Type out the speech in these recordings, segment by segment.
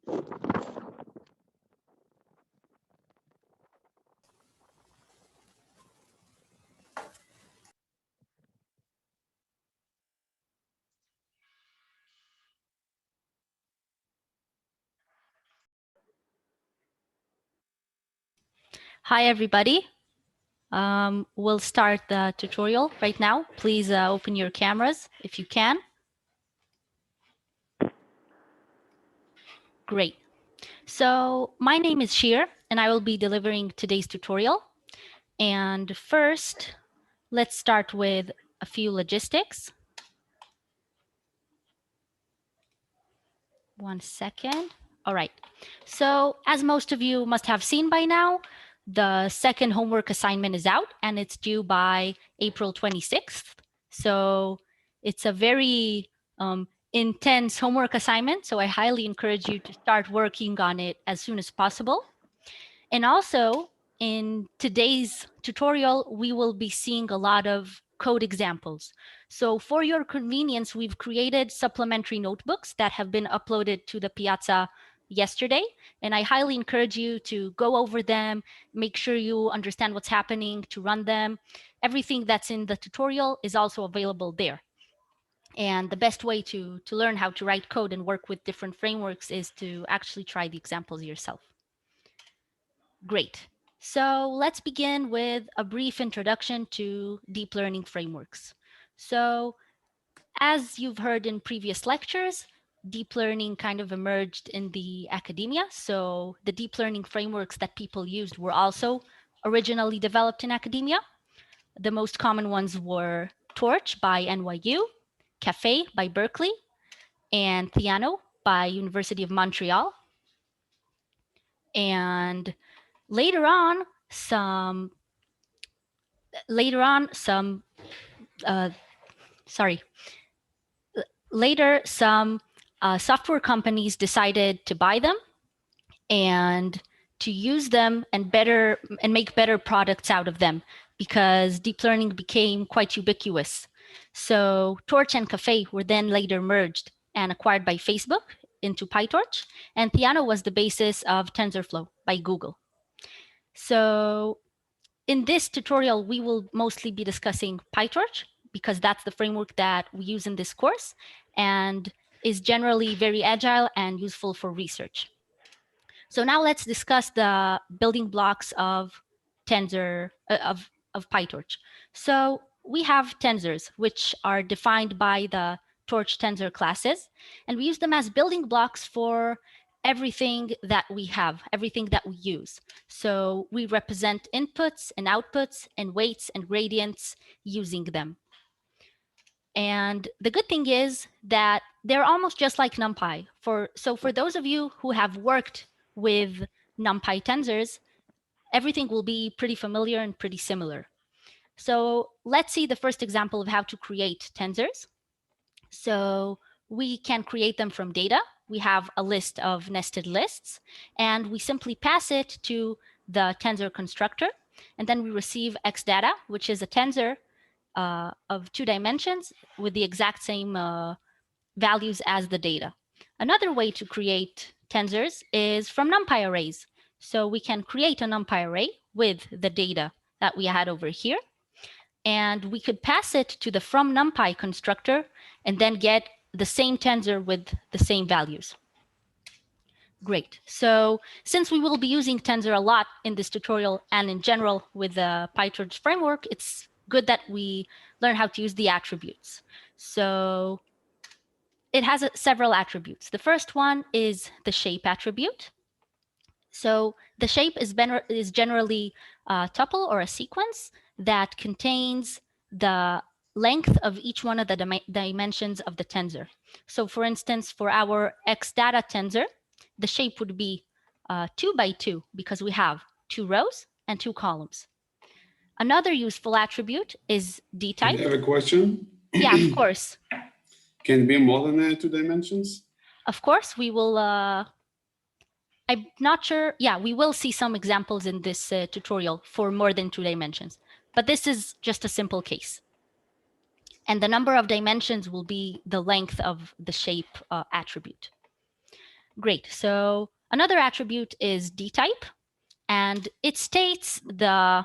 Hi, everybody. We'll start the tutorial right now. Please open your cameras if you can. Great. So my name is Shir, and I will be delivering today's tutorial. And first, let's start with a few logistics. One second. All right. So as most of you must have seen by now, the second homework assignment is out and it's due by April 26th. So it's a very intense homework assignment. So I highly encourage you to start working on it as soon as possible. And also in today's tutorial, we will be seeing a lot of code examples. So for your convenience, we've created supplementary notebooks that have been uploaded to the Piazza yesterday. And I highly encourage you to go over them, make sure you understand what's happening, to run them. Everything that's in the tutorial is also available there. And the best way to learn how to write code and work with different frameworks is to actually try the examples yourself. Great. So let's begin with a brief introduction to deep learning frameworks. So as you've heard in previous lectures, deep learning kind of emerged in the academia. So the deep learning frameworks that people used were also originally developed in academia. The most common ones were Torch by NYU, Caffe by Berkeley, and Theano by University of Montreal. And later on, some software companies decided to buy them and to use them and make better products out of them, because deep learning became quite ubiquitous. So Torch and Caffe were then later merged and acquired by Facebook into Pytorch, and Theano was the basis of TensorFlow by Google. So in this tutorial, we will mostly be discussing Pytorch, because that's the framework that we use in this course and is generally very agile and useful for research. So now let's discuss the building blocks of Pytorch. So we have tensors, which are defined by the Torch tensor classes, and we use them as building blocks for everything that we have, everything that we use. So we represent inputs and outputs and weights and gradients using them. And the good thing is that they're almost just like NumPy. So for those of you who have worked with NumPy tensors, everything will be pretty familiar and pretty similar. So let's see the first example of how to create tensors. So we can create them from data. We have a list of nested lists, and we simply pass it to the tensor constructor. And then we receive xdata, which is a tensor of 2 dimensions with the exact same values as the data. Another way to create tensors is from NumPy arrays. So we can create a NumPy array with the data that we had over here, and we could pass it to the from NumPy constructor and then get the same tensor with the same values. Great. So since we will be using tensor a lot in this tutorial and in general with the Pytorch framework, it's good that we learn how to use the attributes. So it has several attributes. The first one is the shape attribute. So the shape is generally a tuple or a sequence that contains the length of each one of the dimensions of the tensor. So for instance, for our xdata tensor, the shape would be 2 by 2 because we have 2 rows and 2 columns. Another useful attribute is d-type. I have a question. Yeah, of course. Can it be more than 2 dimensions? Of course, we will. I'm not sure. Yeah, we will see some examples in this tutorial for more than 2 dimensions, but this is just a simple case. And the number of dimensions will be the length of the shape attribute. Great. So another attribute is dtype, and it states the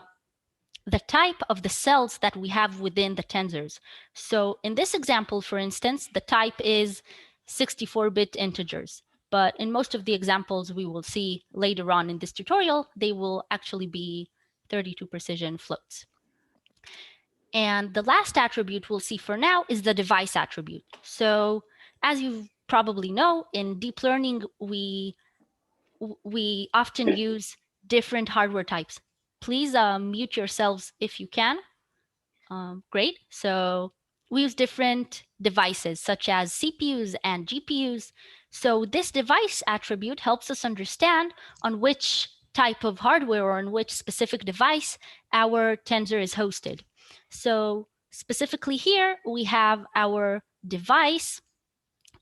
type of the cells that we have within the tensors. So in this example, for instance, the type is 64-bit integers. But in most of the examples we will see later on in this tutorial, they will actually be 32 precision floats. And the last attribute we'll see for now is the device attribute. So as you probably know, in deep learning, we often use different hardware types. Please mute yourselves if you can. Great. So we use different devices such as CPUs and GPUs. So this device attribute helps us understand on which type of hardware or on which specific device our tensor is hosted. So specifically here, we have our device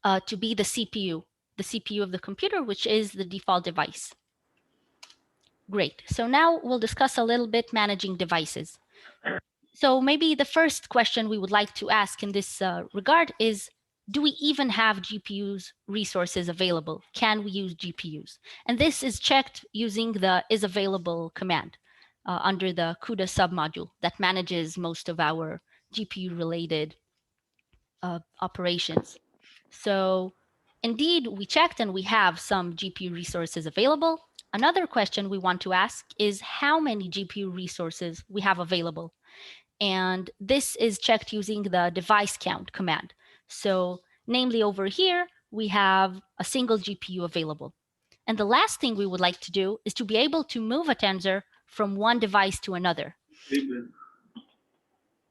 to be the CPU of the computer, which is the default device. Great. So now we'll discuss a little bit managing devices. So maybe the first question we would like to ask in this regard is, do we even have GPUs resources available? Can we use GPUs? And this is checked using the isAvailable command under the CUDA submodule that manages most of our GPU-related operations. So indeed, we checked and we have some GPU resources available. Another question we want to ask is how many GPU resources we have available. And this is checked using the device count command. So namely over here, we have a single GPU available. And the last thing we would like to do is to be able to move a tensor from one device to another.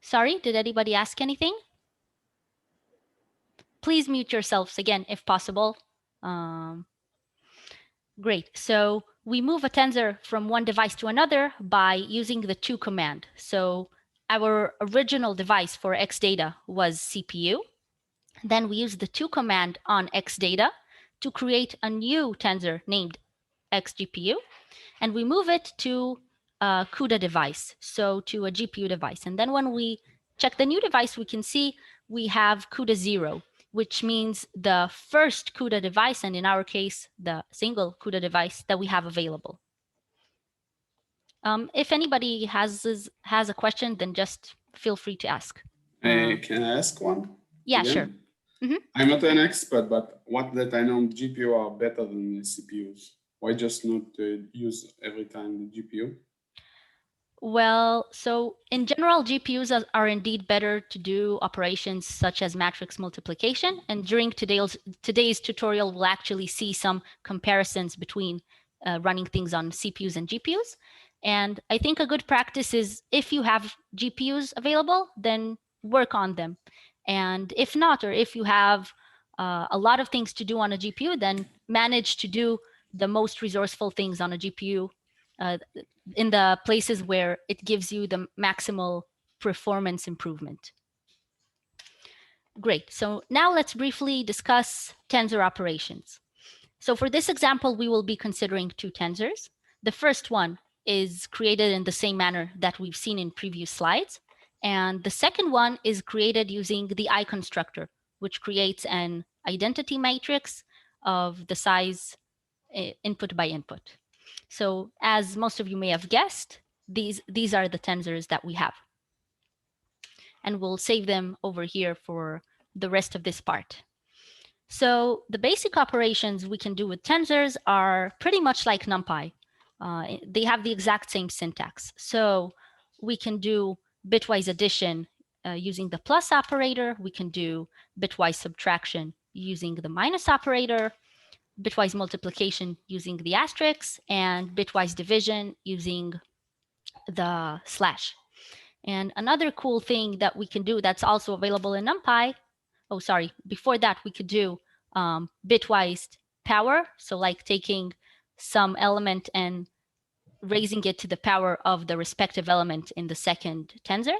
Sorry, did anybody ask anything? Please mute yourselves again, if possible. Great. So we move a tensor from one device to another by using the to command. So our original device for xdata was CPU. Then we use the to command on xdata to create a new tensor named xGPU, and we move it to a CUDA device, so to a GPU device. And then when we check the new device, we can see we have CUDA 0, which means the first CUDA device, and in our case, the single CUDA device that we have available. If anybody has a question, then just feel free to ask. Can I ask one? Yeah, again? sure. I'm not an expert, but what that I know GPU are better than the CPUs. Why just not use every time the GPU? Well, so in general, GPUs are indeed better to do operations such as matrix multiplication. And during today's tutorial, we'll actually see some comparisons between running things on CPUs and GPUs. And I think a good practice is if you have GPUs available, then work on them. And if not, or if you have a lot of things to do on a GPU, then manage to do the most resourceful things on a GPU in the places where it gives you the maximal performance improvement. Great. So now let's briefly discuss tensor operations. So for this example, we will be considering two tensors. The first one is created in the same manner that we've seen in previous slides. And the second one is created using the I constructor, which creates an identity matrix of the size input by input. So as most of you may have guessed, these are the tensors that we have. And we'll save them over here for the rest of this part. So the basic operations we can do with tensors are pretty much like NumPy. They have the exact same syntax. So we can do bitwise addition using the plus operator. We can do bitwise subtraction using the minus operator, bitwise multiplication using the asterisk, and bitwise division using the slash. And another cool thing that we can do that's also available in NumPy, before that we could do bitwise power. So like taking some element and raising it to the power of the respective element in the second tensor.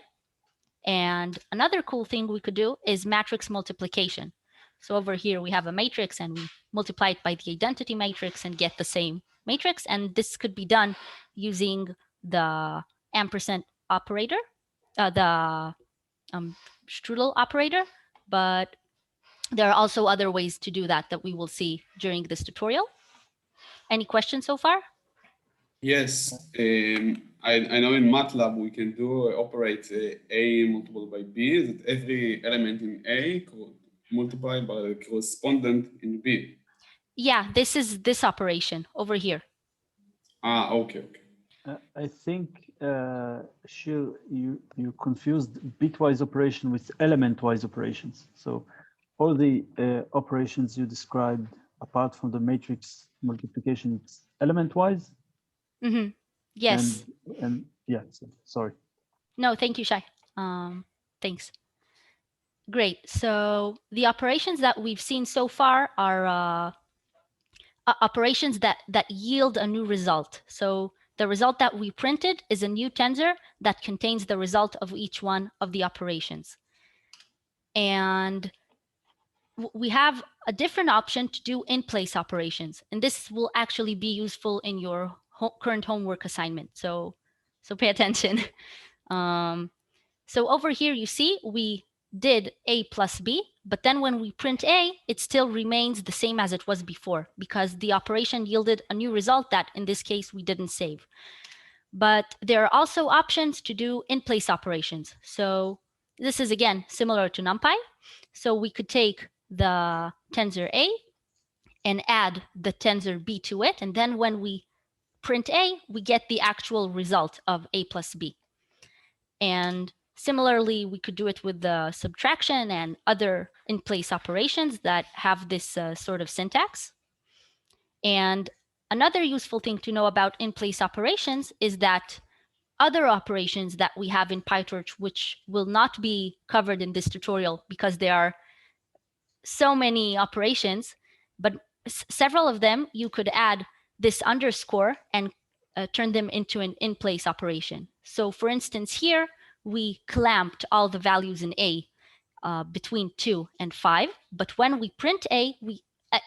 And another cool thing we could do is matrix multiplication. So over here we have a matrix and we multiply it by the identity matrix and get the same matrix. And this could be done using the ampersand operator, the strudel operator. But There are also other ways to do that we will see during this tutorial. Any questions so far? Yes, I know in MATLAB we can do operate A multiplied by B, that every element in A multiplied by the correspondent in B. Yeah, this is this operation over here. Ah, okay. I think, Shir, you confused bitwise operation with element-wise operations. So all the operations you described, apart from the matrix multiplication, it's element-wise. Mm-hmm. Yes. And yeah, sorry. No, thank you, Shai. Thanks. Great. So the operations that we've seen so far are operations that yield a new result. So the result that we printed is a new tensor that contains the result of each one of the operations. And we have a different option to do in-place operations. And this will actually be useful in your current homework assignment. So pay attention. So over here, you see, we did A plus B, but then when we print A, it still remains the same as it was before because the operation yielded a new result that in this case we didn't save. But there are also options to do in-place operations. So this is again similar to NumPy. So we could take the tensor A and add the tensor B to it. And then when we print A, we get the actual result of A plus B. And similarly, we could do it with the subtraction and other in-place operations that have this sort of syntax. And another useful thing to know about in-place operations is that other operations that we have in Pytorch, which will not be covered in this tutorial because there are so many operations, but several of them you could add this underscore and turn them into an in-place operation. So for instance, here, we clamped all the values in A between 2 and 5. But when we print A,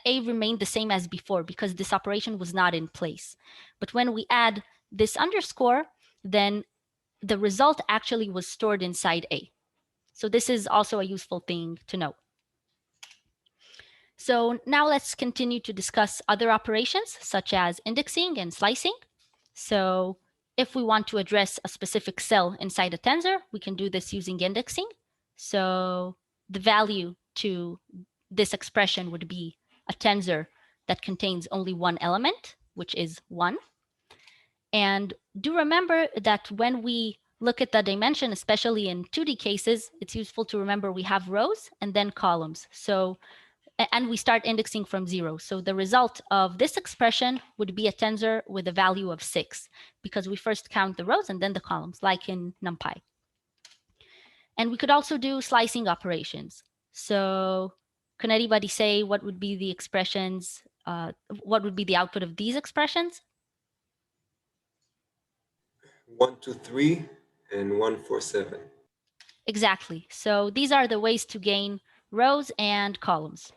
A remained the same as before because this operation was not in place. But when we add this underscore, then the result actually was stored inside A. So this is also a useful thing to know. So now let's continue to discuss other operations such as indexing and slicing. So if we want to address a specific cell inside a tensor, we can do this using indexing. So the value to this expression would be a tensor that contains only one element, which is 1. And do remember that when we look at the dimension, especially in 2D cases, it's useful to remember we have rows and then columns. So and we start indexing from 0. So the result of this expression would be a tensor with a value of 6 because we first count the rows and then the columns, like in NumPy. And we could also do slicing operations. So can anybody say what would be the expressions, what would be the output of these expressions? 1, 2, 3, and 1, 4, 7. Exactly. So these are the ways to gain rows and columns.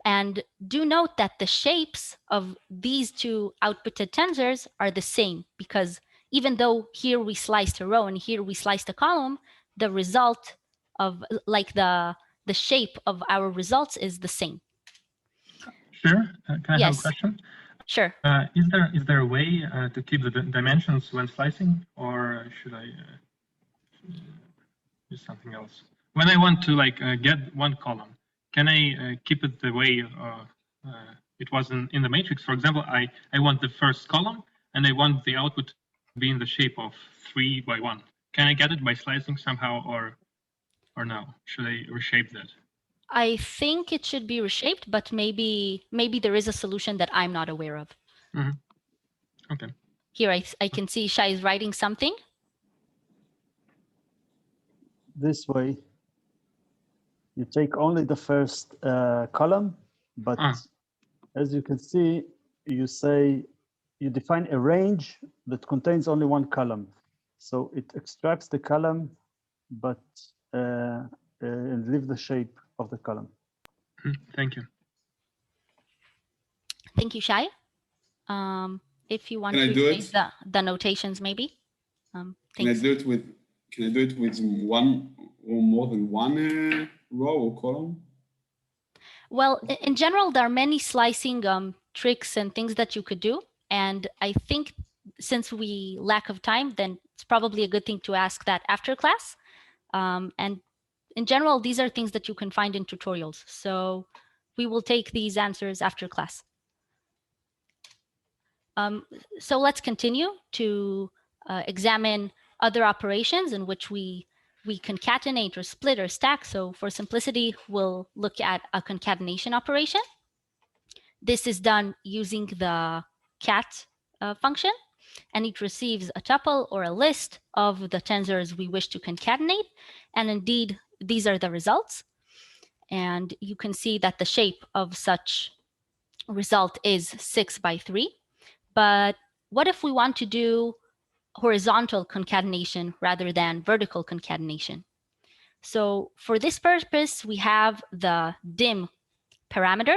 And do note that the shapes of these two outputted tensors are the same because even though here we sliced a row and here we sliced a column, the result of like the shape of our results is the same. Sure. Can I have a question? Sure. Is there a way to keep the dimensions when slicing, or should I use something else? When I want to get one column, can I keep it the way it was in the matrix? For example, I want the first column and I want the output to be in the shape of 3 by 1. Can I get it by slicing somehow, or no? Should I reshape that? I think it should be reshaped, but maybe there is a solution that I'm not aware of. Mm-hmm. Okay. Here I can see Shai is writing something. This way, you take only the first column, but as you can see, you define a range that contains only one column. So it extracts the column, but and leave the shape of the column. Thank you. Thank you, Shai. If you want to change the notations, maybe. Can I do it with one or more than one row or column? Well, in general, there are many slicing tricks and things that you could do. And I think since we lack of time, then it's probably a good thing to ask that after class. And in general, these are things that you can find in tutorials. So we will take these answers after class. So let's continue to examine other operations in which we concatenate or split or stack. So for simplicity, we'll look at a concatenation operation. This is done using the cat function, and it receives a tuple or a list of the tensors we wish to concatenate. And indeed, these are the results. And you can see that the shape of such result is 6 by 3. But what if we want to do horizontal concatenation rather than vertical concatenation? So for this purpose, we have the dim parameter,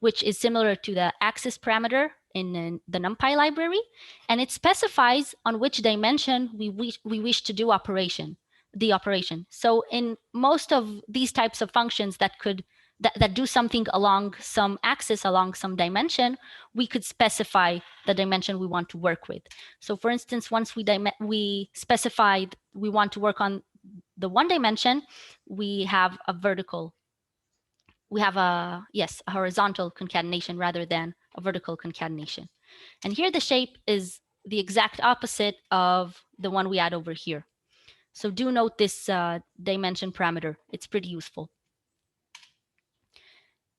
which is similar to the axis parameter in the NumPy library, and it specifies on which dimension we wish to do the operation. So in most of these types of functions that do something along some axis, along some dimension, we could specify the dimension we want to work with. So for instance, once we specified we want to work on the one dimension, we have a horizontal concatenation rather than a vertical concatenation. And here the shape is the exact opposite of the one we had over here. So do note this dimension parameter. It's pretty useful.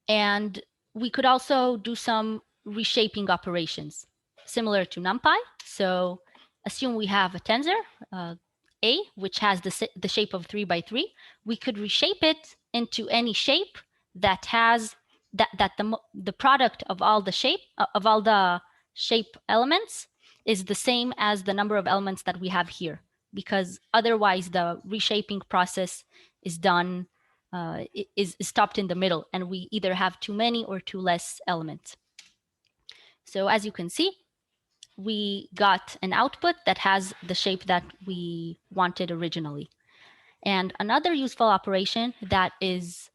And we could also do some reshaping operations similar to NumPy. So assume we have a tensor, A, which has the shape of 3 by 3. We could reshape it into any shape that has the product of all the shape elements is the same as the number of elements that we have here, because otherwise the reshaping process is done is stopped in the middle, and we either have too many or too less elements. So as you can see, we got an output that has the shape that we wanted originally. And another useful operation that is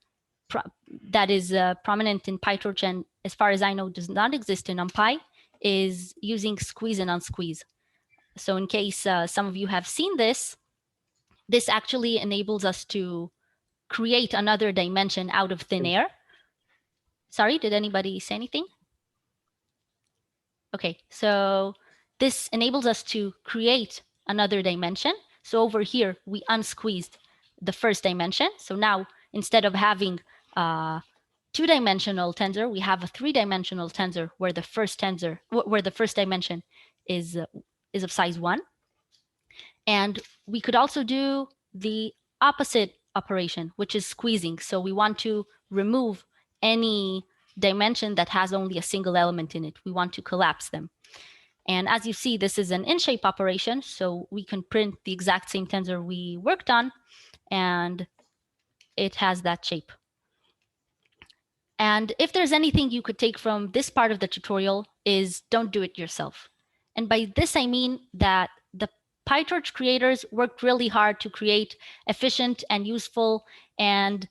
prominent in Pytorch, and as far as I know does not exist in NumPy, is using squeeze and unsqueeze. So in case some of you have seen this actually enables us to create another dimension out of thin air. Sorry, did anybody say anything? Okay, so this enables us to create another dimension. So over here, we unsqueezed the first dimension. So now instead of having a two-dimensional tensor, we have a three-dimensional tensor where the first dimension is of size 1. And we could also do the opposite operation, which is squeezing. So we want to remove any dimension that has only a single element in it. We want to collapse them. And as you see, this is an in-shape operation. So we can print the exact same tensor we worked on, and it has that shape. And if there's anything you could take from this part of the tutorial is don't do it yourself. And by this, I mean that the Pytorch creators worked really hard to create efficient and useful and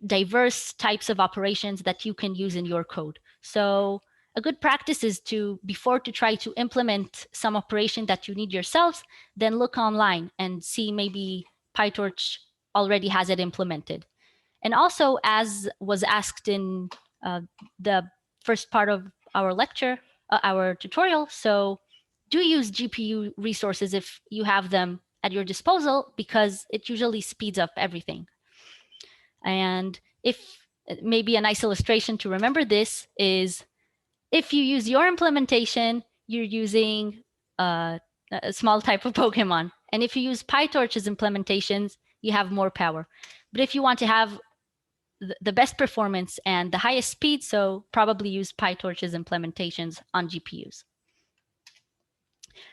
diverse types of operations that you can use in your code. So a good practice is before to try to implement some operation that you need yourselves, then look online and see maybe Pytorch already has it implemented. And also, as was asked in the first part of our lecture, our tutorial, so do use GPU resources if you have them at your disposal, because it usually speeds up everything. And if maybe a nice illustration to remember this is if you use your implementation, you're using a small type of Pokemon. And if you use PyTorch's implementations, you have more power. But if you want to have the best performance and the highest speed, so probably use PyTorch's implementations on GPUs.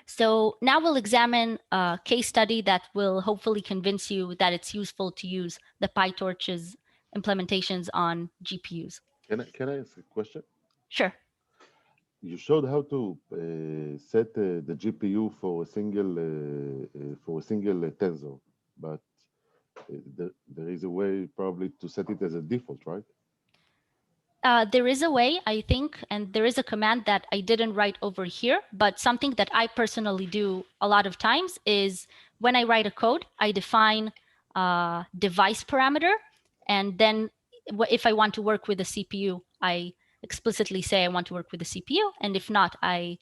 So now we'll examine a case study that will hopefully convince you that it's useful to use the PyTorch's implementations on GPUs. Can I ask a question? Sure. You showed how to set the GPU for a single tensor, but there is a way probably to set it as a default, right? There is a way, I think, and there is a command that I didn't write over here, but something that I personally do a lot of times is when I write a code, I define a device parameter, and then if I want to work with the CPU, I explicitly say I want to work with the CPU, and if not, I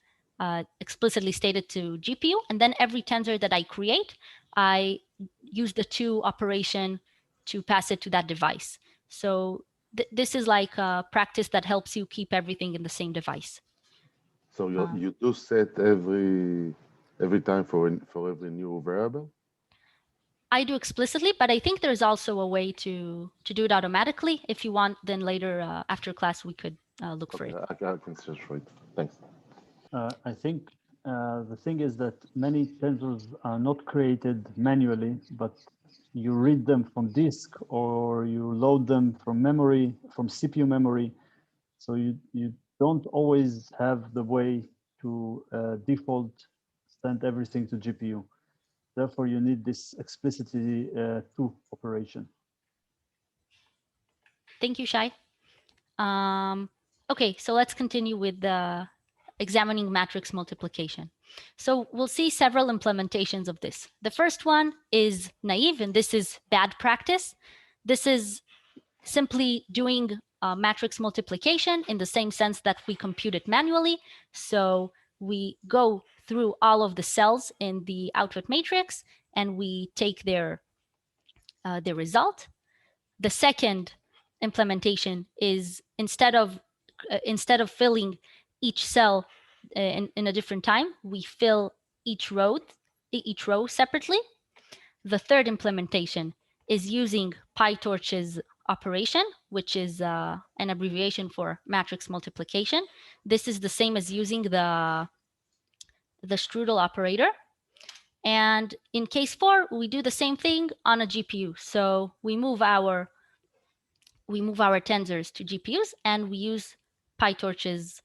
explicitly state it to GPU, and then every tensor that I create, I use the to operation to pass it to that device. So this is like a practice that helps you keep everything in the same device. So you do set every time for every new variable? I do explicitly, but I think there's also a way to do it automatically. If you want, then later after class, we could look for it. I can search for it. Thanks. I think the thing is that many tensors are not created manually, but you read them from disk or you load them from memory, from CPU memory. So you don't always have the way to default send everything to GPU. Therefore, you need this explicitly to operation. Thank you, Shai. Okay, so let's continue with the examining matrix multiplication. So we'll see several implementations of this. The first one is naive, and this is bad practice. This is simply doing matrix multiplication in the same sense that we compute it manually. So we go through all of the cells in the output matrix and we take their result. The second implementation is instead of filling each cell in a different time, we fill each row separately. The third implementation is using Pytorch's operation, which is an abbreviation for matrix multiplication. This is the same as using the strudel operator. And in case 4, we do the same thing on a GPU. So we move our tensors to GPUs and we use Pytorch's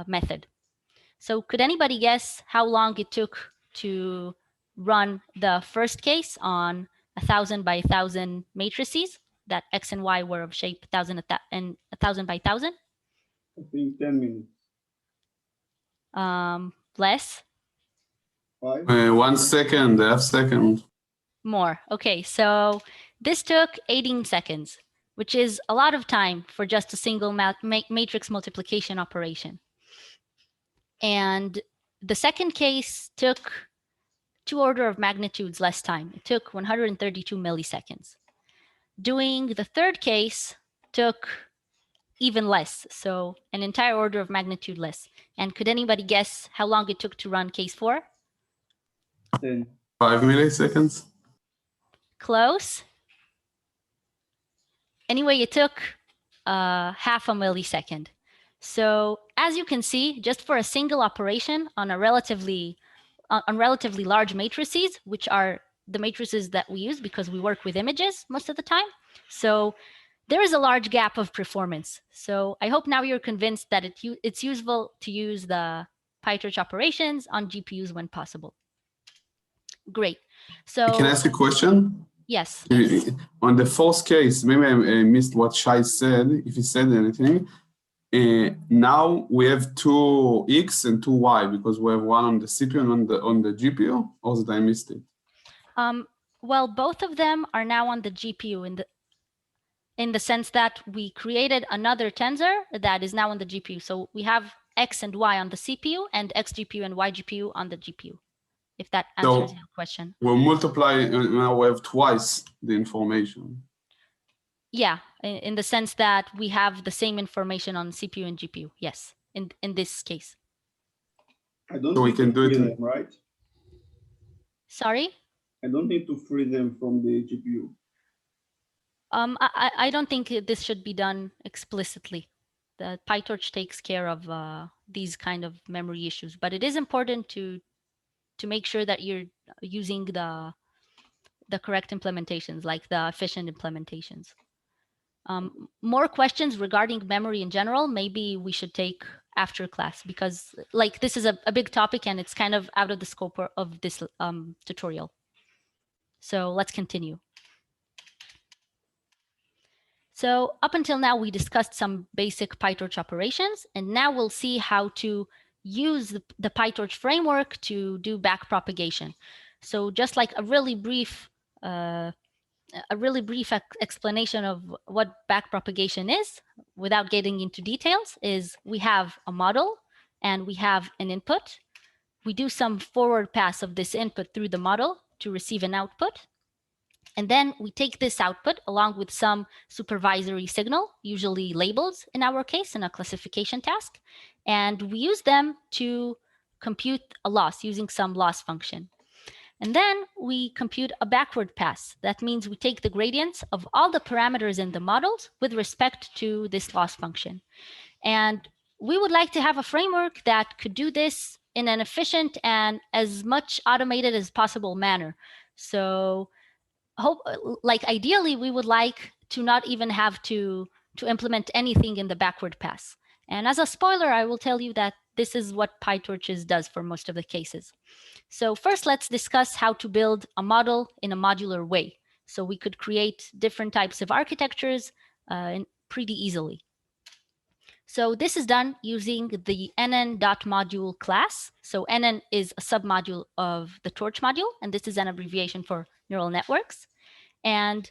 method. So could anybody guess how long it took to run the first case on 1,000 by 1,000 matrices that X and Y were of shape 1,000 and 1,000 by 1,000? I think 10 minutes. Less? 5? 1 second, half second. More. Okay, so this took 18 seconds, which is a lot of time for just a single matrix multiplication operation. And the second case took 2 order of magnitudes less time. It took 132 milliseconds. Doing the third case took even less, so an entire order of magnitude less. And could anybody guess how long it took to run case 4? 5 milliseconds. Close. Anyway, it took half a millisecond. So as you can see, just for a single operation on a relatively large matrices, which are the matrices that we use because we work with images most of the time. So there is a large gap of performance. So I hope now you're convinced that it's useful to use the Pytorch operations on GPUs when possible. Great. So Can I ask a question? Yes. On the first case, maybe I missed what Shai said, if he said anything. Now we have 2 X and 2 Y because we have one on the CPU and on the GPU, or did I missed it? Well, both of them are now on the GPU in the sense that we created another tensor that is now on the GPU. So we have X and Y on the CPU and X GPU and Y GPU on the GPU, if that answers your question. We'll multiply, and now we have twice the information. Yeah, in the sense that we have the same information on CPU and GPU. Yes, in this case. I don't we can do it, them, right? Sorry? I don't need to free them from the GPU. I don't think this should be done explicitly. The Pytorch takes care of these kind of memory issues, but it is important to make sure that you're using the correct implementations, like the efficient implementations. More questions regarding memory in general, maybe we should take after class, because like this is a big topic and it's kind of out of the scope of this tutorial. So let's continue. So up until now, we discussed some basic Pytorch operations, and now we'll see how to use the Pytorch framework to do backpropagation. So just like a really brief explanation of what backpropagation is, without getting into details, is we have a model and we have an input. We do some forward pass of this input through the model to receive an output. And then we take this output along with some supervisory signal, usually labels in our case, in a classification task. And we use them to compute a loss using some loss function. And then we compute a backward pass. That means we take the gradients of all the parameters in the models with respect to this loss function. And we would like to have a framework that could do this in an efficient and as much automated as possible manner. So ideally, we would like to not even have to implement anything in the backward pass. And as a spoiler, I will tell you that this is what Pytorch does for most of the cases. So first, let's discuss how to build a model in a modular way. So we could create different types of architectures pretty easily. So this is done using the nn.module class. So nn is a submodule of the Torch module, and this is an abbreviation for neural networks. And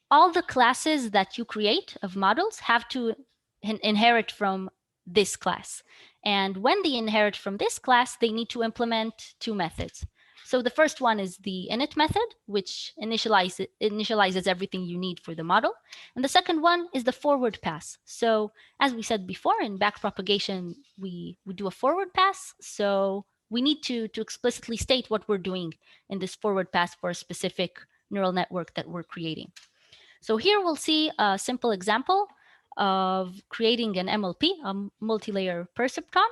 all the classes that you create of models have to inherit from this class. And when they inherit from this class, they need to implement two methods. So the first one is the init method, which initializes everything you need for the model. And the second one is the forward pass. So as we said before, in backpropagation, we do a forward pass. So we need to explicitly state what we're doing in this forward pass for a specific neural network that we're creating. So here we'll see a simple example of creating an MLP, a multilayer perceptron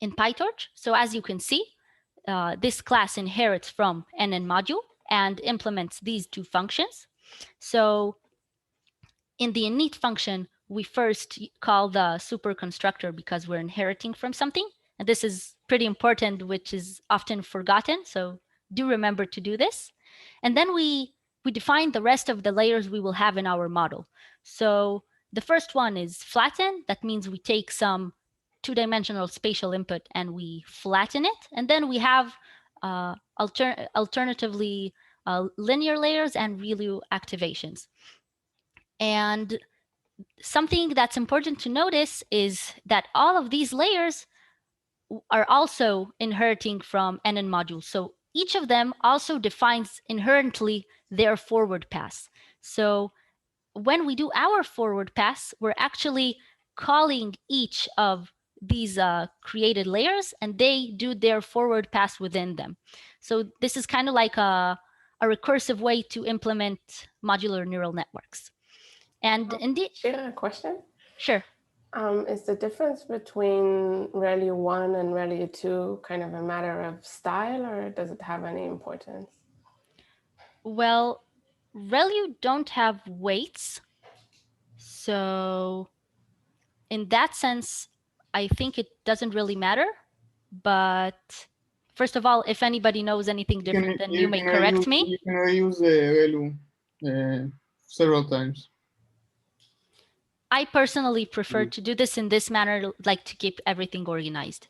in Pytorch. So as you can see, this class inherits from NN module and implements these two functions. So in the init function, we first call the super constructor because we're inheriting from something. And this is pretty important, which is often forgotten. So do remember to do this. And then we define the rest of the layers we will have in our model. So the first one is flatten. That means we take some two-dimensional spatial input and we flatten it. And then we have alternatively linear layers and ReLU activations. And something that's important to notice is that all of these layers are also inheriting from NN modules. So each of them also defines inherently their forward pass. So when we do our forward pass, we're actually calling each of these created layers, and they do their forward pass within them. So this is kind of like a recursive way to implement modular neural networks. And indeed, Shir, a question? Sure. Is the difference between ReLU 1 and ReLU 2 kind of a matter of style, or does it have any importance? Well, ReLU don't have weights. So in that sense, I think it doesn't really matter. But first of all, if anybody knows anything different, then you may correct me. You can reuse ReLU several times. I personally prefer to do this in this manner, like to keep everything organized.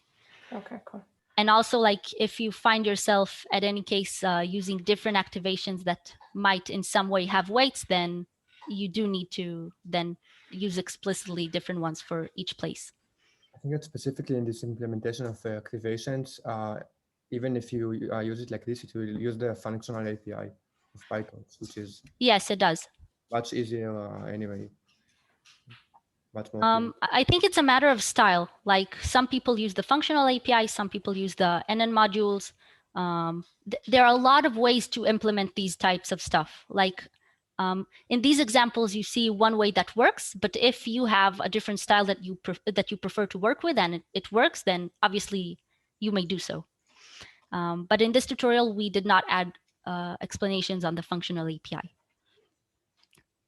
Okay, cool. And also, like if you find yourself at any case using different activations that might in some way have weights, then you do need to then use explicitly different ones for each place. I think that specifically in this implementation of activations, even if you use it like this, it will use the functional API of Python, which is yes, it does. Much easier anyway. Much more I think it's a matter of style. Like some people use the functional API, some people use the NN modules. There are a lot of ways to implement these types of stuff. Like in these examples, you see one way that works, but if you have a different style that you prefer to work with and it works, then obviously you may do so. But in this tutorial, we did not add explanations on the functional API.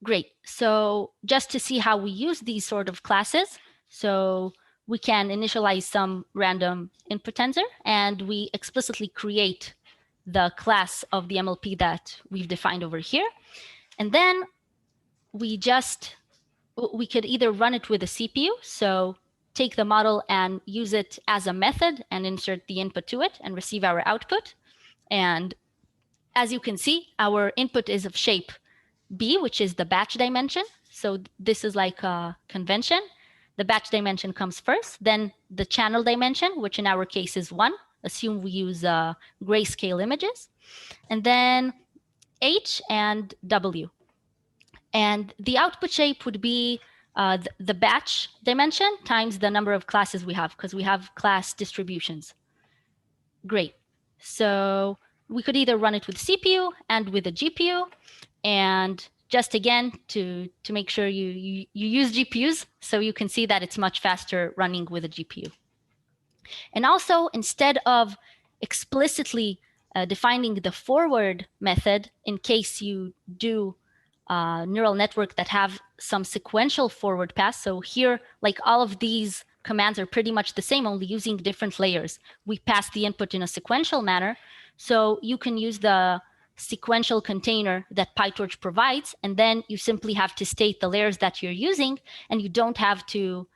Great. So just to see how we use these sort of classes, so we can initialize some random input tensor, and we explicitly create the class of the MLP that we've defined over here. And then we just we could either run it with a CPU, so take the model and use it as a method and insert the input to it and receive our output. And as you can see, our input is of shape B, which is the batch dimension. So this is like a convention. The batch dimension comes first, then the channel dimension, which in our case is 1. Assume we use grayscale images, and then H and W. And the output shape would be the batch dimension times the number of classes we have, because we have class distributions. Great. So we could either run it with CPU and with a GPU. And just again, to make sure you use GPUs, so you can see that it's much faster running with a GPU. And also, instead of explicitly defining the forward method in case you do neural network that have some sequential forward pass. So here, like all of these commands are pretty much the same, only using different layers. We pass the input in a sequential manner. So you can use the sequential container that Pytorch provides, and then you simply have to state the layers that you're using, and you don't have to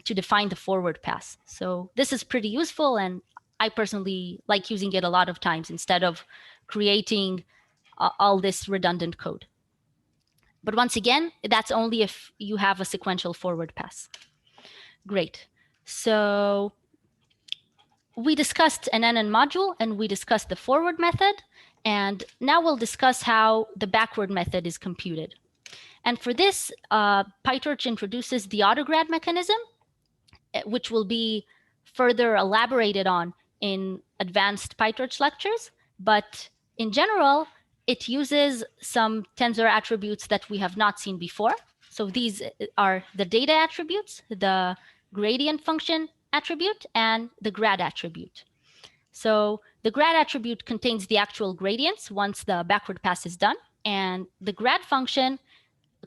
define the forward pass. So this is pretty useful, and I personally like using it a lot of times instead of creating all this redundant code. But once again, that's only if you have a sequential forward pass. Great. So we discussed an NN module, and we discussed the forward method. And now we'll discuss how the backward method is computed. And for this, Pytorch introduces the Autograd mechanism, which will be further elaborated on in advanced Pytorch lectures. But in general, it uses some tensor attributes that we have not seen before. So these are the data attributes, the gradient function attribute, and the grad attribute. So the grad attribute contains the actual gradients once the backward pass is done, and the grad function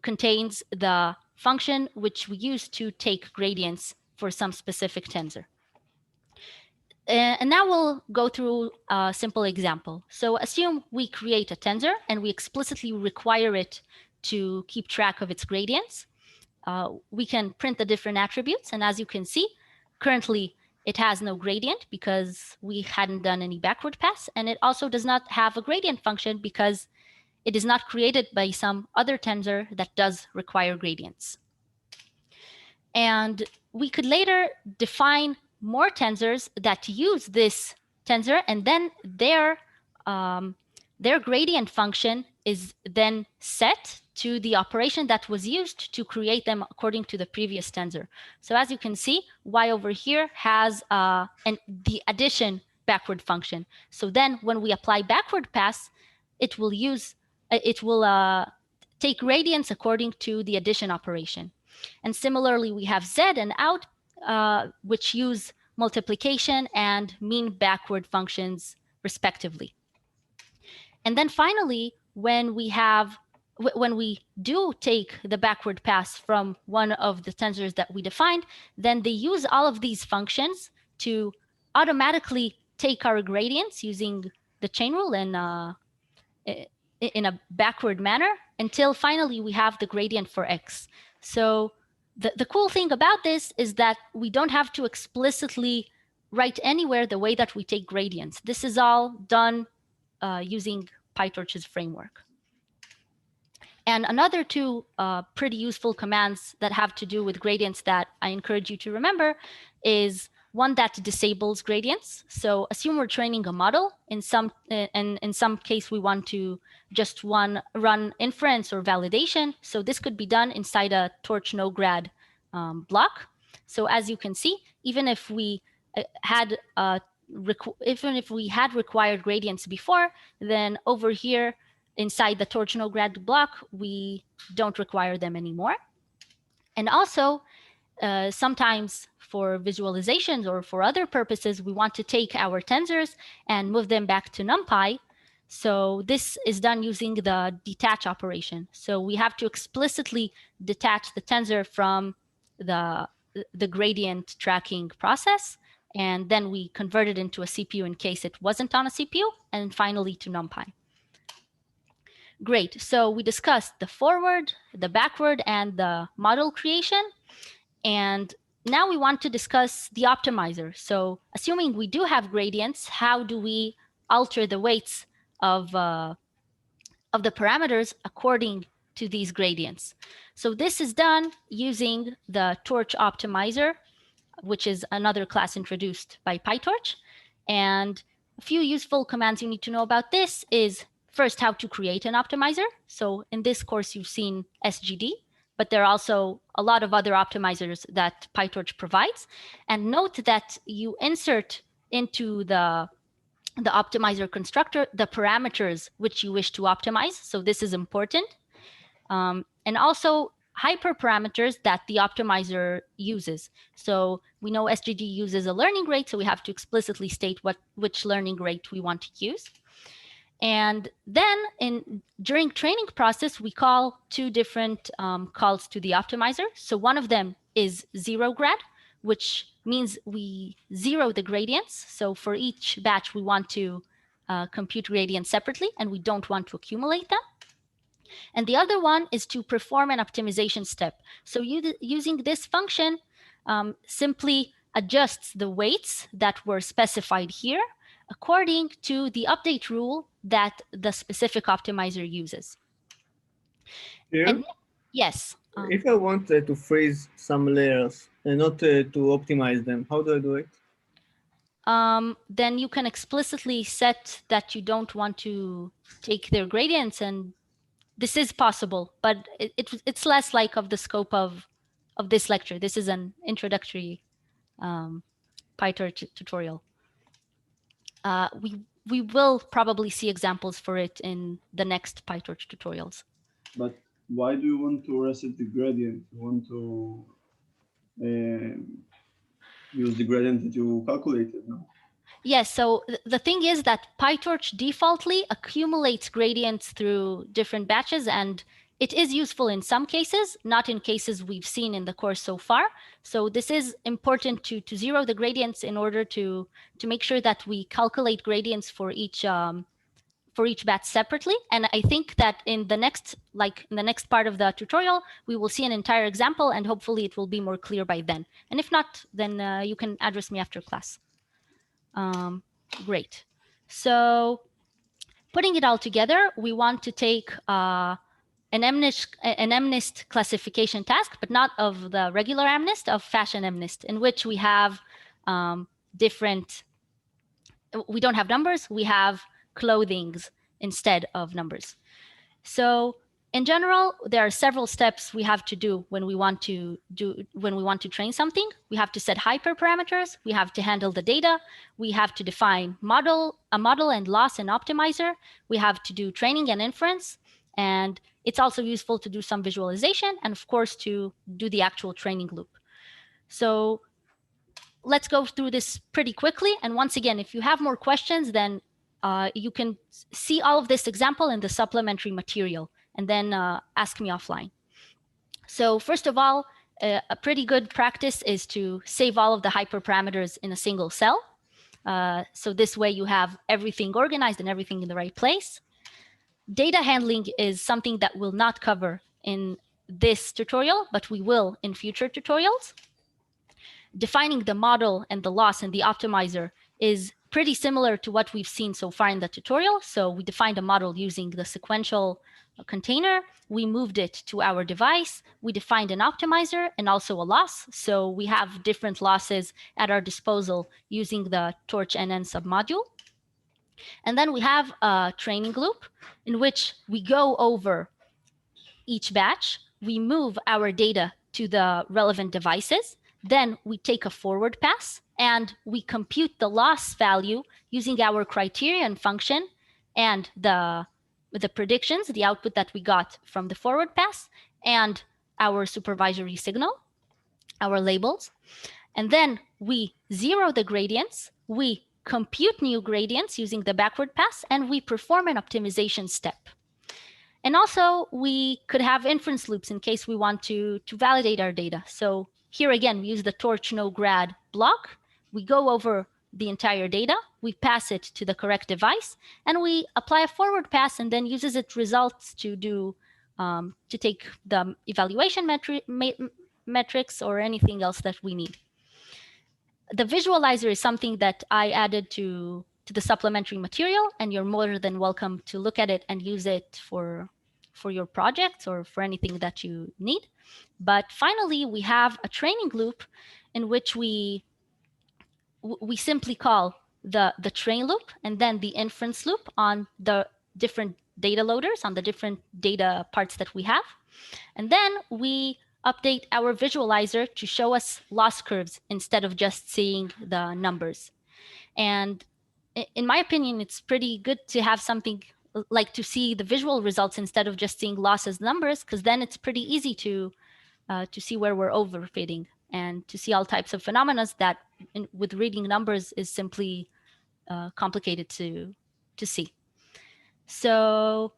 contains the function which we use to take gradients for some specific tensor. And now we'll go through a simple example. So assume we create a tensor and we explicitly require it to keep track of its gradients. We can print the different attributes, and as you can see, currently it has no gradient because we hadn't done any backward pass, and it also does not have a gradient function because it is not created by some other tensor that does require gradients. And we could later define more tensors that use this tensor, and then their gradient function is then set to the operation that was used to create them according to the previous tensor. So as you can see, y over here has the addition backward function. So then when we apply backward pass, it will take gradients according to the addition operation. And similarly, we have z and out, which use multiplication and mean backward functions respectively. And then finally, when we do take the backward pass from one of the tensors that we defined, then they use all of these functions to automatically take our gradients using the chain rule in a backward manner until finally we have the gradient for x. So the cool thing about this is that we don't have to explicitly write anywhere the way that we take gradients. This is all done using Pytorch's framework. And another two pretty useful commands that have to do with gradients that I encourage you to remember is one that disables gradients. So assume we're training a model. In some case, we want to just run inference or validation. So this could be done inside a Torch no grad block. So as you can see, even if we had required gradients before, then over here inside the Torch no grad block, we don't require them anymore. And also, sometimes for visualizations or for other purposes, we want to take our tensors and move them back to NumPy. So this is done using the detach operation. So we have to explicitly detach the tensor from the gradient tracking process, and then we convert it into a CPU in case it wasn't on a CPU, and finally to NumPy. Great. So we discussed the forward, the backward, and the model creation. And now we want to discuss the optimizer. So assuming we do have gradients, how do we alter the weights of the parameters according to these gradients? So this is done using the Torch Optimizer, which is another class introduced by Pytorch. And a few useful commands you need to know about this is first how to create an optimizer. So in this course, you've seen SGD, but there are also a lot of other optimizers that Pytorch provides. And note that you insert into the optimizer constructor the parameters which you wish to optimize. So this is important. And also hyperparameters that the optimizer uses. So we know SGD uses a learning rate, so we have to explicitly state which learning rate we want to use. And then during training process, we call two different calls to the optimizer. So one of them is ZeroGrad, which means we zero the gradients. So for each batch, we want to compute gradients separately, and we don't want to accumulate them. And the other one is to perform an optimization step. So using this function simply adjusts the weights that were specified here according to the update rule that the specific optimizer uses. Here, and, yes. If I want to freeze some layers and not to optimize them, how do I do it? Then you can explicitly set that you don't want to take their gradients, and this is possible, but it's less like of the scope of this lecture. This is an introductory Pytorch tutorial. We will probably see examples for it in the next Pytorch tutorials. But why do you want to reset the gradient? You want to use the gradient that you calculated now? Yes, so the thing is that Pytorch defaultly accumulates gradients through different batches, and it is useful in some cases, not in cases we've seen in the course so far. So this is important to zero the gradients in order to make sure that we calculate gradients for each batch separately. And I think that in the next part of the tutorial, we will see an entire example, and hopefully it will be more clear by then. And if not, then you can address me after class. Great. So putting it all together, we want to take an MNIST classification task, but not of the regular MNIST, of fashion MNIST, in which we have we don't have numbers, we have clothings instead of numbers. So in general, there are several steps we have to do when we want to train something. We have to set hyperparameters, we have to handle the data, we have to define a model and loss and optimizer, we have to do training and inference, and it's also useful to do some visualization, and of course to do the actual training loop. So let's go through this pretty quickly. And once again, if you have more questions, then you can see all of this example in the supplementary material, and then ask me offline. So first of all, a pretty good practice is to save all of the hyperparameters in a single cell. So this way you have everything organized and everything in the right place. Data handling is something that we'll not cover in this tutorial, but we will in future tutorials. Defining the model and the loss and the optimizer is pretty similar to what we've seen so far in the tutorial. So we defined a model using the sequential container. We moved it to our device. We defined an optimizer and also a loss. So we have different losses at our disposal using the Torch NN submodule. And then we have a training loop in which we go over each batch. We move our data to the relevant devices. Then we take a forward pass and we compute the loss value using our criterion function and the predictions, the output that we got from the forward pass, and our supervisory signal, our labels. And then we zero the gradients, we compute new gradients using the backward pass, and we perform an optimization step. And also, we could have inference loops in case we want to validate our data. So here again, we use the Torch no grad block. We go over the entire data. we pass it to the correct device, and we apply a forward pass and then uses its results to do to take the evaluation metrics or anything else that we need. The visualizer is something that I added to the supplementary material, and you're more than welcome to look at it and use it for your projects or for anything that you need. But finally, we have a training loop in which we simply call the train loop and then the inference loop on the different data loaders, on the different data parts that we have. And then we update our visualizer to show us loss curves instead of just seeing the numbers. And in my opinion, it's pretty good to have something like to see the visual results instead of just seeing loss as numbers, because then it's pretty easy to see where we're overfitting and to see all types of phenomena that with reading numbers is simply complicated to see. So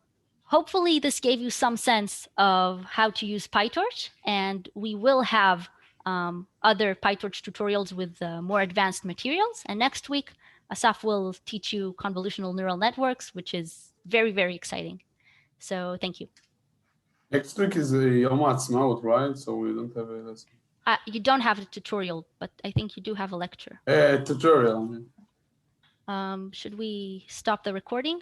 hopefully this gave you some sense of how to use Pytorch, and we will have other Pytorch tutorials with more advanced materials. And next week, Asaf will teach you convolutional neural networks, which is very, very exciting. So thank you. Next week is Yom Ha'atzmaut, right? So we don't have a lesson. You don't have a tutorial, but I think you do have a lecture. Tutorial. Should we stop the recording?